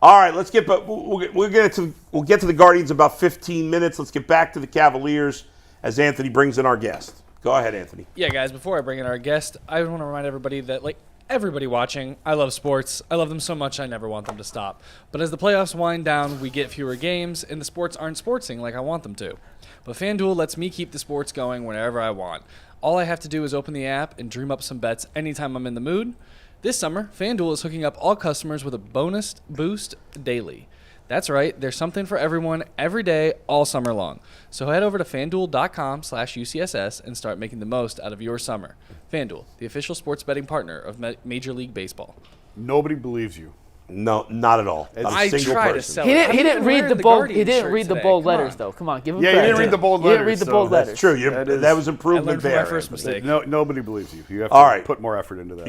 All right, let's get. But we'll get to the Guardians in about 15 minutes. Let's get back to the Cavaliers as Anthony brings in our guest. Go ahead, Anthony. Yeah, guys. Before I bring in our guest, I want to remind everybody that everybody watching, I love sports. I love them so much, I never want them to stop. But as the playoffs wind down, we get fewer games, and the sports aren't sportsing like I want them to. But FanDuel lets me keep the sports going whenever I want. All I have to do is open the app and dream up some bets anytime I'm in the mood. This summer, FanDuel is hooking up all customers with a bonus boost daily. That's right, there's something for everyone every day, all summer long. So head over to FanDuel.com/UCSS and start making the most out of your summer. FanDuel, the official sports betting partner of Major League Baseball. Nobody believes you. No, not at all. I try to sell He it. didn't read the bold. He didn't read the bold letters, though. Come on, give him credit. Yeah, he didn't read the bold letters. He didn't read the bold letters. That's true. That was improvement I learned from there. my first mistake. Nobody believes you. You have to put more effort into that.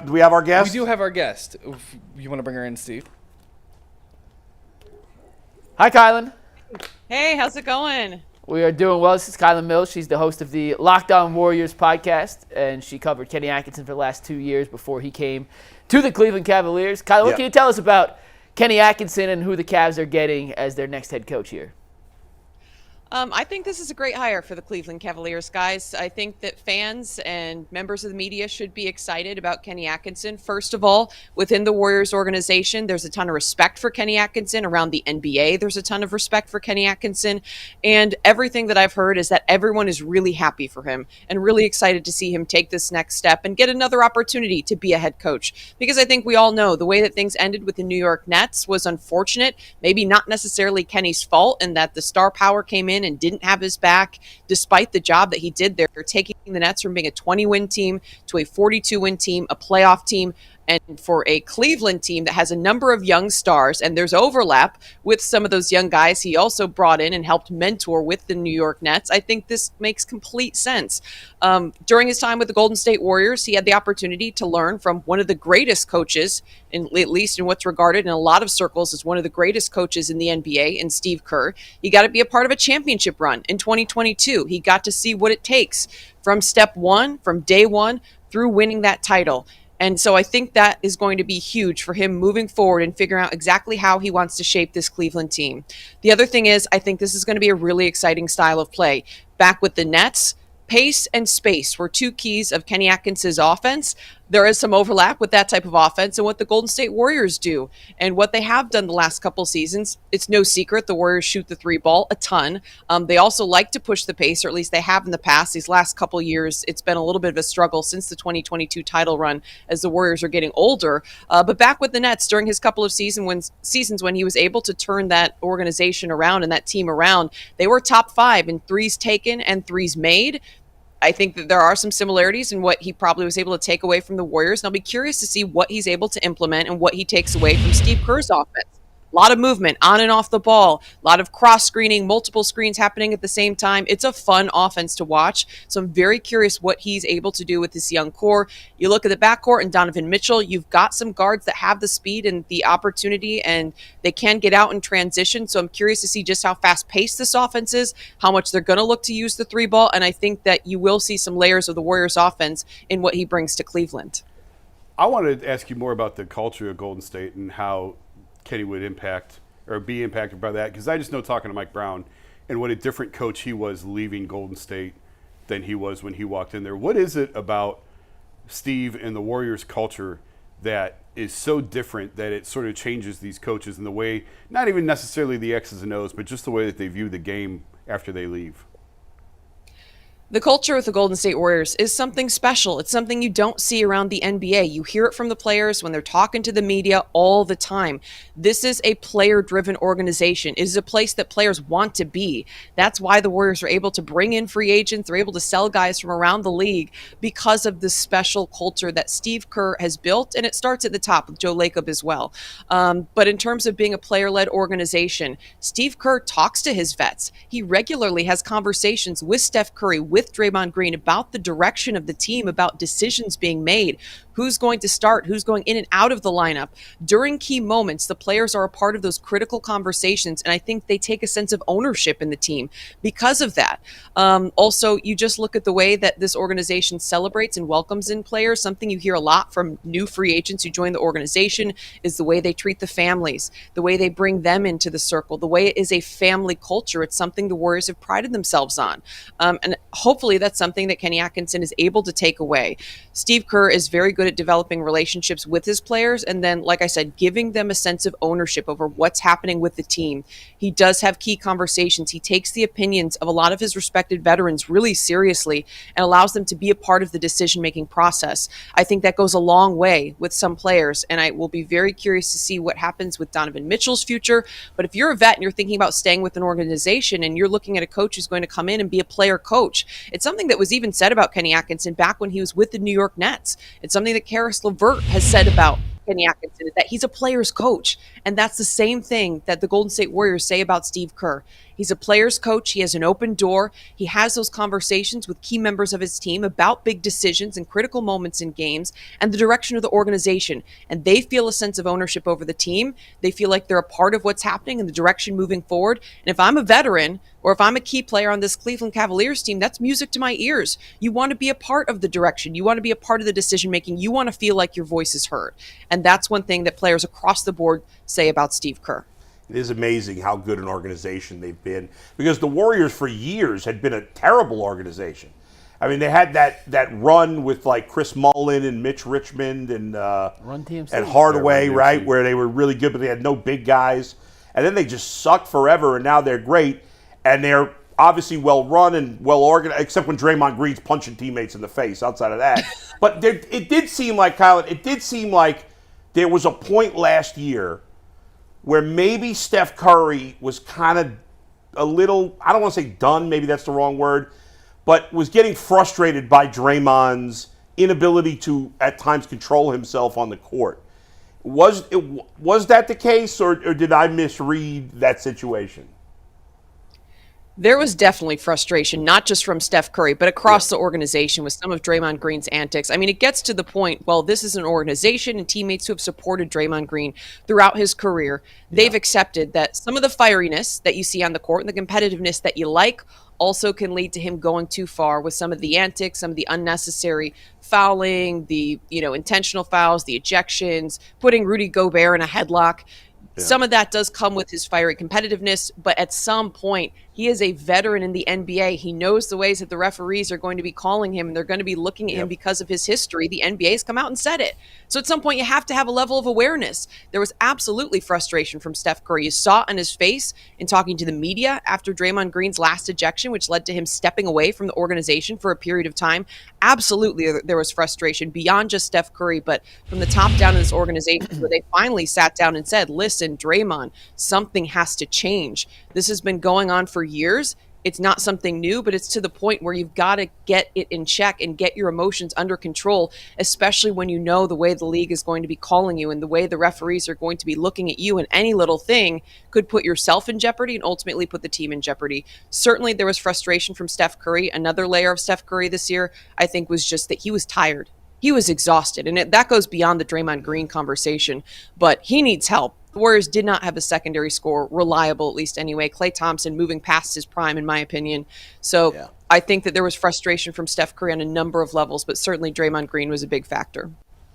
Do we have our guest? We do have our guest. If you want to bring her in, Steve? Hi, Kylen. Hey, how's it going? We are doing well. This is Kylen Mills. She's the host of the Locked On Warriors podcast, and she covered Kenny Atkinson for the last 2 years before he came to the Cleveland Cavaliers. Kylen, what can you tell us about Kenny Atkinson and who the Cavs are getting as their next head coach here? I think this is a great hire for the Cleveland Cavaliers, guys. I think that fans and members of the media should be excited about Kenny Atkinson. First of all, within the Warriors organization, there's a ton of respect for Kenny Atkinson. Around the NBA, there's a ton of respect for Kenny Atkinson. And everything that I've heard is that everyone is really happy for him and really excited to see him take this next step and get another opportunity to be a head coach. Because I think we all know the way that things ended with the New York Nets was unfortunate, maybe not necessarily Kenny's fault, and that the star power came in and didn't have his back despite the job that he did there, taking the Nets from being a 20-win team to a 42-win team, a playoff team, and for a Cleveland team that has a number of young stars, and there's overlap with some of those young guys he also brought in and helped mentor with the New York Nets. I think this makes complete sense. During his time with the Golden State Warriors, he had the opportunity to learn from one of the greatest coaches, at least in what's regarded in a lot of circles as one of the greatest coaches in the NBA, in Steve Kerr. He got to be a part of a championship run in 2022. He got to see what it takes from step one, from day one, through winning that title. And so I think that is going to be huge for him moving forward and figuring out exactly how he wants to shape this Cleveland team. The other thing is, I think this is going to be a really exciting style of play. Back with the Nets, pace and space were two keys of Kenny Atkinson's offense. There is some overlap with that type of offense and what the Golden State Warriors do and what they have done the last couple seasons. It's no secret the Warriors shoot the three ball a ton. They also like to push the pace, or at least they have in the past. These last couple years, it's been a little bit of a struggle since the 2022 title run as the Warriors are getting older. But back with the Nets during his couple of seasons when he was able to turn that organization around and that team around, they were top 5 in threes taken and threes made. I think that there are some similarities in what he probably was able to take away from the Warriors. And I'll be curious to see what he's able to implement and what he takes away from Steve Kerr's offense. A lot of movement on and off the ball, a lot of cross screening, multiple screens happening at the same time. It's a fun offense to watch. So I'm very curious what he's able to do with this young core. You look at the backcourt and Donovan Mitchell, you've got some guards that have the speed and the opportunity, and they can get out in transition. So I'm curious to see just how fast paced this offense is, how much they're going to look to use the three ball. And I think that you will see some layers of the Warriors offense in what he brings to Cleveland. I wanted to ask you more about the culture of Golden State and how Kenny would impact or be impacted by that, because I just know, talking to Mike Brown, and what a different coach he was leaving Golden State than he was when he walked in there. What is it about Steve and the Warriors culture that is so different that it sort of changes these coaches in the way, not even necessarily the X's and O's, but just the way that they view the game after they leave? The culture with the Golden State Warriors is something special. It's something you don't see around the NBA. You hear it from the players when they're talking to the media all the time. This is a player-driven organization. It is a place that players want to be. That's why the Warriors are able to bring in free agents. They're able to sell guys from around the league because of this special culture that Steve Kerr has built, and it starts at the top with Joe Lacob as well. But in terms of being a player-led organization, Steve Kerr talks to his vets. He regularly has conversations with Steph Curry, with Draymond Green, about the direction of the team, about decisions being made. who's going to start, who's going in and out of the lineup. During key moments, the players are a part of those critical conversations, and I think they take a sense of ownership in the team because of that. Also, you just look at the way that this organization celebrates and welcomes in players. Something you hear a lot from new free agents who join the organization is the way they treat the families, the way they bring them into the circle, the way it is a family culture. It's something the Warriors have prided themselves on. And hopefully that's something that Kenny Atkinson is able to take away. Steve Kerr is very good at developing relationships with his players, and then, like I said, giving them a sense of ownership over what's happening with the team. He does have key conversations. He takes the opinions of a lot of his respected veterans really seriously and allows them to be a part of the decision-making process. I think that goes a long way with some players, and I will be very curious to see what happens with Donovan Mitchell's future. But if you're a vet and you're thinking about staying with an organization and you're looking at a coach who's going to come in and be a player coach, it's something that was even said about Kenny Atkinson back when he was with the New York Nets. It's something that Karis LeVert has said about Kenny Atkinson, is that he's a player's coach. And that's the same thing that the Golden State Warriors say about Steve Kerr. He's a player's coach. He has an open door. He has those conversations with key members of his team about big decisions and critical moments in games and the direction of the organization. And they feel a sense of ownership over the team. They feel like they're a part of what's happening and the direction moving forward. And if I'm a veteran or if I'm a key player on this Cleveland Cavaliers team, that's music to my ears. You want to be a part of the direction. You want to be a part of the decision making. You want to feel like your voice is heard. And that's one thing that players across the board say about Steve Kerr. It is amazing how good an organization they've been, because the Warriors for years had been a terrible organization. I mean, they had that run with like Chris Mullin and Mitch Richmond and Run TMC. and Hardaway, Run right, TMC. where they were really good, but they had no big guys. And then they just sucked forever, and now they're great, and they're obviously well run and well organized, except when Draymond Green's punching teammates in the face. Outside of that, but it did seem like, Kylen, it did seem like there was a point last year where maybe Steph Curry was kind of a little, I don't want to say done, maybe that's the wrong word, but was getting frustrated by Draymond's inability to, at times, control himself on the court. Was that the case, or did I misread that situation? There was definitely frustration, not just from Steph Curry, but across the organization with some of Draymond Green's antics. I mean, it gets to the point, well, this is an organization and teammates who have supported Draymond Green throughout his career. They've accepted that some of the fieriness that you see on the court and the competitiveness that you like also can lead to him going too far with some of the antics, some of the unnecessary fouling, the intentional fouls, the ejections, putting Rudy Gobert in a headlock. Some of that does come with his fiery competitiveness, but at some point, he is a veteran in the NBA. He knows the ways that the referees are going to be calling him, and they're going to be looking at him because of his history. The NBA's come out and said it. So at some point, you have to have a level of awareness. There was absolutely frustration from Steph Curry. You saw it on his face in talking to the media after Draymond Green's last ejection, which led to him stepping away from the organization for a period of time. Absolutely, there was frustration beyond just Steph Curry, but from the top down in this organization, where they finally sat down and said, listen, Draymond, something has to change. This has been going on for years. It's not something new, but it's to the point where you've got to get it in check and get your emotions under control, especially when you know the way the league is going to be calling you and the way the referees are going to be looking at you, and any little thing could put yourself in jeopardy and ultimately put the team in jeopardy. Certainly there was frustration from Steph Curry. Another layer of Steph Curry this year, I think, was just that he was tired. He was exhausted, and that goes beyond the Draymond Green conversation, but he needs help. The Warriors did not have a secondary score, reliable at least anyway. Klay Thompson moving past his prime, in my opinion. So I think that there was frustration from Steph Curry on a number of levels, but certainly Draymond Green was a big factor.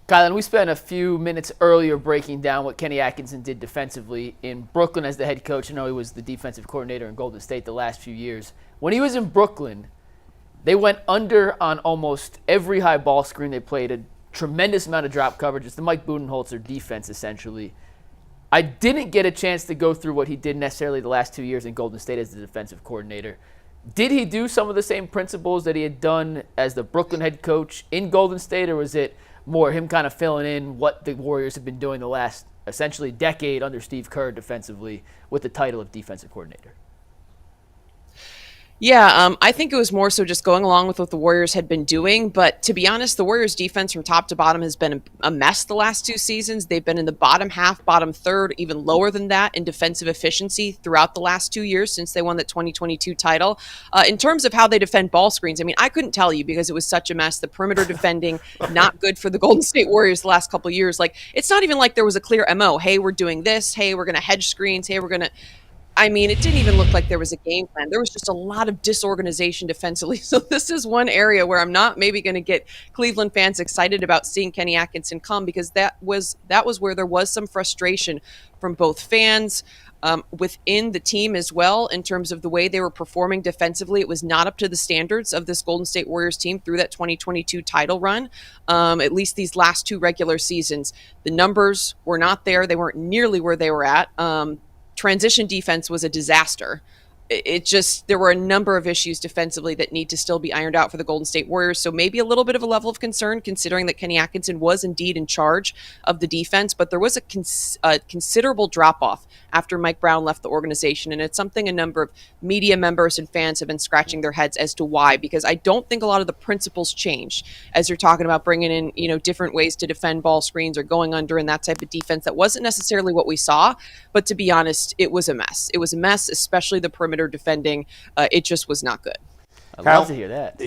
Kylen, we spent a few minutes earlier breaking down what Kenny Atkinson did defensively in Brooklyn as the head coach. I know he was the defensive coordinator in Golden State the last few years. When he was in Brooklyn, they went under on almost every high ball screen. They played a tremendous amount of drop coverage. It's the Mike Budenholzer defense, essentially. I didn't get a chance to go through what he did necessarily the last 2 years in Golden State as the defensive coordinator. Did he do some of the same principles that he had done as the Brooklyn head coach in Golden State, or was it more him kind of filling in what the Warriors have been doing the last essentially decade under Steve Kerr defensively with the title of defensive coordinator? Yeah, I think it was more so just going along with what the Warriors had been doing. But to be honest, the Warriors' defense from top to bottom has been a mess the last 2 seasons. They've been in the bottom half, bottom third, even lower than that in defensive efficiency throughout the last 2 years since they won the 2022 title. In terms of how they defend ball screens, I mean, I couldn't tell you because it was such a mess. The perimeter defending, not good for the Golden State Warriors the last couple of years. Like, it's not even like there was a clear MO. Hey, we're doing this. Hey, we're going to hedge screens. Hey, we're going to... I mean, it didn't even look like there was a game plan. There was just a lot of disorganization defensively. So this is one area where I'm not maybe going to get Cleveland fans excited about seeing Kenny Atkinson come, because that was where there was some frustration from both fans within the team as well in terms of the way they were performing defensively. It was not up to the standards of this Golden State Warriors team through that 2022 title run. At least these last 2 regular seasons, the numbers were not there. They weren't nearly where they were at. Transition defense was a disaster. There were a number of issues defensively that need to still be ironed out for the Golden State Warriors. So maybe a little bit of a level of concern considering that Kenny Atkinson was indeed in charge of the defense, but there was a considerable drop-off after Mike Brown left the organization. And it's something a number of media members and fans have been scratching their heads as to why, because I don't think a lot of the principles changed as you're talking about bringing in, different ways to defend ball screens or going under in that type of defense. That wasn't necessarily what we saw, but to be honest, it was a mess. It was a mess, especially the perimeter defending. It just was not good. I'd love to hear that.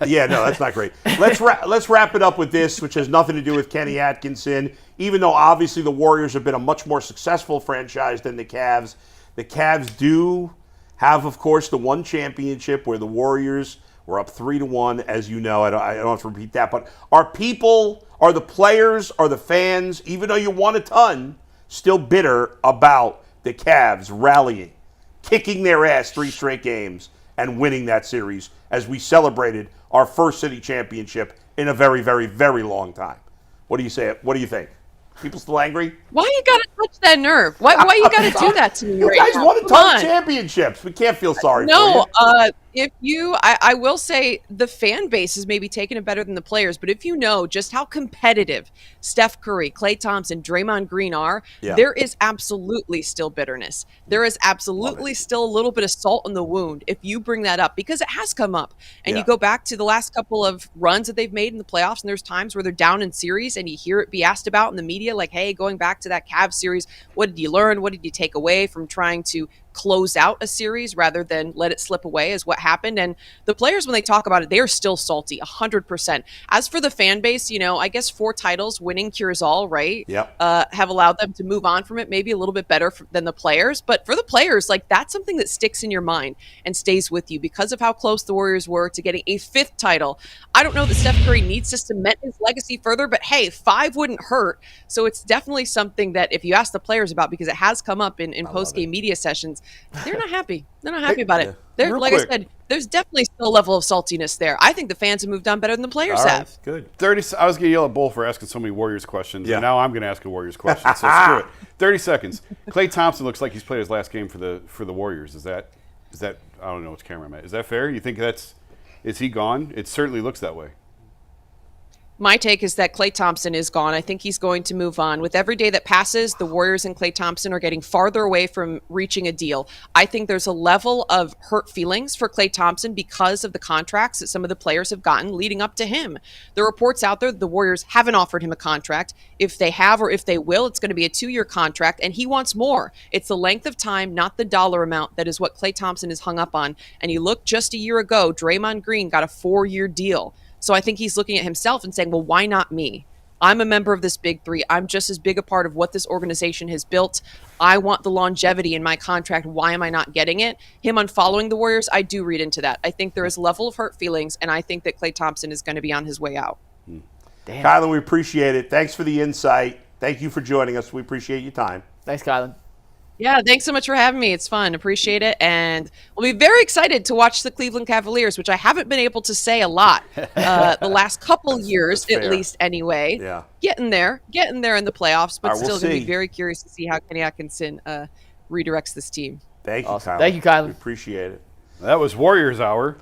Yeah, no, that's not great. Let's wrap it up with this, which has nothing to do with Kenny Atkinson. Even though obviously the Warriors have been a much more successful franchise than the Cavs do have, of course, the one championship where the Warriors were up 3-1, as you know. I don't have to repeat that. But are the players, are the fans, even though you won a ton, still bitter about the Cavs rallying, kicking their ass 3 straight games, and winning that series as we celebrated our first city championship in a very, very, very long time? What do you say? What do you think? People still angry? Why you gotta touch that nerve? Why you gotta do that to me? You right guys now? won a Come ton on. of championships. We can't feel sorry for No, you. I will say the fan base is maybe taking it better than the players, but if you know just how competitive Steph Curry, Klay Thompson, Draymond Green are, there is absolutely still bitterness. There is absolutely still a little bit of salt in the wound if you bring that up, because it has come up. And you go back to the last couple of runs that they've made in the playoffs, and there's times where they're down in series and you hear it be asked about in the media, like, hey, going back to that Cavs series, what did you learn? What did you take away from trying to close out a series rather than let it slip away, is what happened. And the players, when they talk about it, they are still salty 100%. As for the fan base, I guess 4 titles, winning cures all, right? Have allowed them to move on from it maybe a little bit better than the players. But for the players, like, that's something that sticks in your mind and stays with you because of how close the Warriors were to getting a 5th title. I don't know that Steph Curry needs to cement his legacy further, but hey, 5 wouldn't hurt. So it's definitely something that if you ask the players about, because it has come up in post-game media sessions, they're not happy. They're not happy about it. Like I said, there's definitely still a level of saltiness there. I think the fans have moved on better than the players have. Good. 30. I was going to yell at Bull for asking so many Warriors questions, and now I'm going to ask a Warriors question. So screw it. 30 seconds. Klay Thompson looks like he's played his last game for the Warriors. Is that? I don't know which camera I'm at. Is that fair? You think is he gone? It certainly looks that way. My take is that Klay Thompson is gone. I think he's going to move on. With every day that passes, the Warriors and Klay Thompson are getting farther away from reaching a deal. I think there's a level of hurt feelings for Klay Thompson because of the contracts that some of the players have gotten leading up to him. The reports out there that the Warriors haven't offered him a contract. If they have or if they will, it's going to be a 2-year contract, and he wants more. It's the length of time, not the dollar amount, that is what Klay Thompson is hung up on. And you look just a year ago, Draymond Green got a 4-year deal. So I think he's looking at himself and saying, well, why not me? I'm a member of this big 3. I'm just as big a part of what this organization has built. I want the longevity in my contract. Why am I not getting it? Him unfollowing the Warriors, I do read into that. I think there is a level of hurt feelings, and I think that Klay Thompson is going to be on his way out. Damn. Kylen, we appreciate it. Thanks for the insight. Thank you for joining us. We appreciate your time. Thanks, Kylen. Yeah, thanks so much for having me. It's fun. Appreciate it. And we'll be very excited to watch the Cleveland Cavaliers, which I haven't been able to say a lot the last couple years, at least anyway. Yeah. Getting there in the playoffs, but we'll still going to see. be very curious to see how Kenny Atkinson redirects this team. Thank you, Awesome. Kylen. Thank you, Kylen. We appreciate it. That was Warriors Hour.